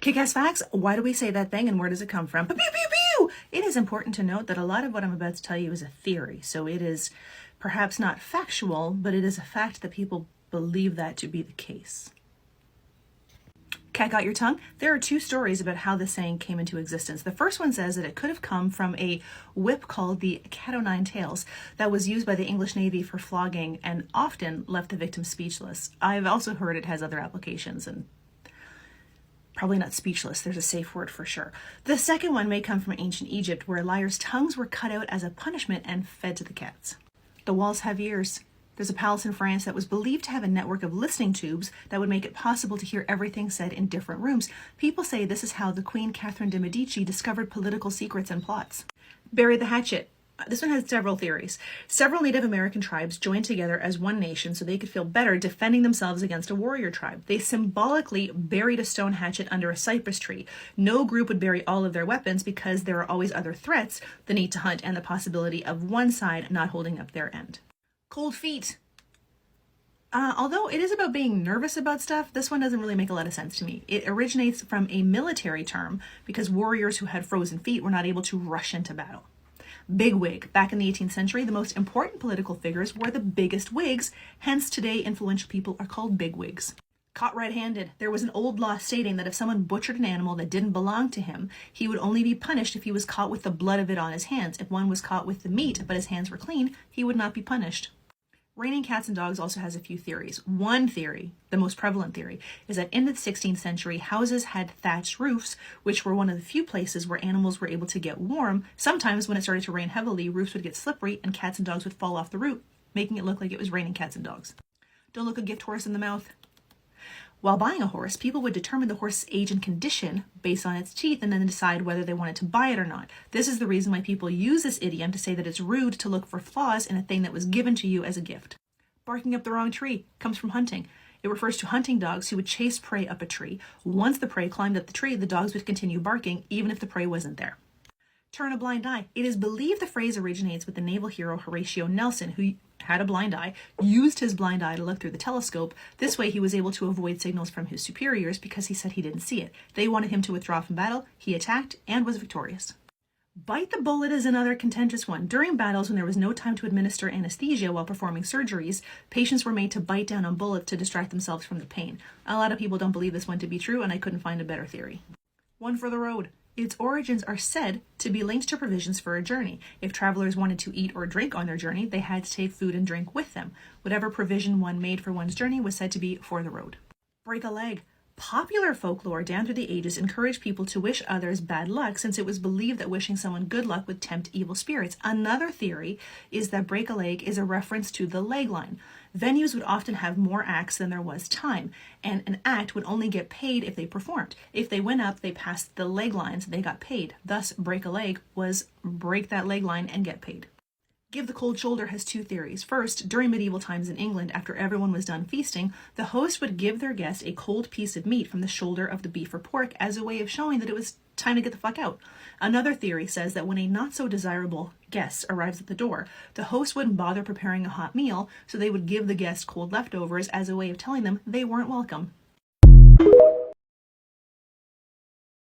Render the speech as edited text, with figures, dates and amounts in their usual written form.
Kick-ass facts, why do we say that thing and where does it come from? Pew, pew, pew, pew! It is important to note that a lot of what I'm about to tell you is a theory, so it is perhaps not factual, but it is a fact that people believe that to be the case. Cat got your tongue? There are two stories about how the saying came into existence. The first one says that it could have come from a whip called the cat o' nine tails that was used by the English Navy for flogging and often left the victim speechless. I've also heard it has other applications and probably not speechless. There's a safe word for sure. The second one may come from ancient Egypt, where liars' tongues were cut out as a punishment and fed to the cats. The walls have ears. There's a palace in France that was believed to have a network of listening tubes that would make it possible to hear everything said in different rooms. People say this is how the Queen Catherine de' Medici discovered political secrets and plots. Bury the hatchet. This one has several theories. Several Native American tribes joined together as one nation so they could feel better defending themselves against a warrior tribe. They symbolically buried a stone hatchet under a cypress tree. No group would bury all of their weapons because there are always other threats, the need to hunt, and the possibility of one side not holding up their end. Cold feet. Although it is about being nervous about stuff, this one doesn't really make a lot of sense to me. It originates from a military term because warriors who had frozen feet were not able to rush into battle. Bigwig. Back in the 18th century, the most important political figures wore the biggest wigs, hence today influential people are called bigwigs. Caught red-handed. There was an old law stating that if someone butchered an animal that didn't belong to him, he would only be punished if he was caught with the blood of it on his hands. If one was caught with the meat, but his hands were clean, he would not be punished. Raining cats and dogs also has a few theories. One theory, the most prevalent theory, is that in the 16th century, houses had thatched roofs, which were one of the few places where animals were able to get warm. Sometimes when it started to rain heavily, roofs would get slippery and cats and dogs would fall off the roof, making it look like it was raining cats and dogs. Don't look a gift horse in the mouth. While buying a horse, people would determine the horse's age and condition based on its teeth and then decide whether they wanted to buy it or not. This is the reason why people use this idiom to say that it's rude to look for flaws in a thing that was given to you as a gift. Barking up the wrong tree comes from hunting. It refers to hunting dogs who would chase prey up a tree. Once the prey climbed up the tree, the dogs would continue barking even if the prey wasn't there. Turn a blind eye. It is believed the phrase originates with the naval hero Horatio Nelson, who had a blind eye, used his blind eye to look through the telescope. This way he was able to avoid signals from his superiors because he said he didn't see it. They wanted him to withdraw from battle. He attacked and was victorious. Bite the bullet is another contentious one. During battles, when there was no time to administer anesthesia while performing surgeries, patients were made to bite down on bullets to distract themselves from the pain. A lot of people don't believe this one to be true, and I couldn't find a better theory. One for the road. Its origins are said to be linked to provisions for a journey. If travelers wanted to eat or drink on their journey, they had to take food and drink with them. Whatever provision one made for one's journey was said to be for the road. Break a leg. Popular folklore down through the ages encouraged people to wish others bad luck since it was believed that wishing someone good luck would tempt evil spirits. Another theory is that break a leg is a reference to the leg line. Venues would often have more acts than there was time, and an act would only get paid if they performed. If they went up, they passed the leg lines, they got paid. Thus, break a leg was break that leg line and get paid. Give the cold shoulder has two theories. First, during medieval times in England, after everyone was done feasting, the host would give their guest a cold piece of meat from the shoulder of the beef or pork as a way of showing that it was time to get the fuck out. Another theory says that when a not so desirable guest arrives at the door, the host wouldn't bother preparing a hot meal, so they would give the guest cold leftovers as a way of telling them they weren't welcome.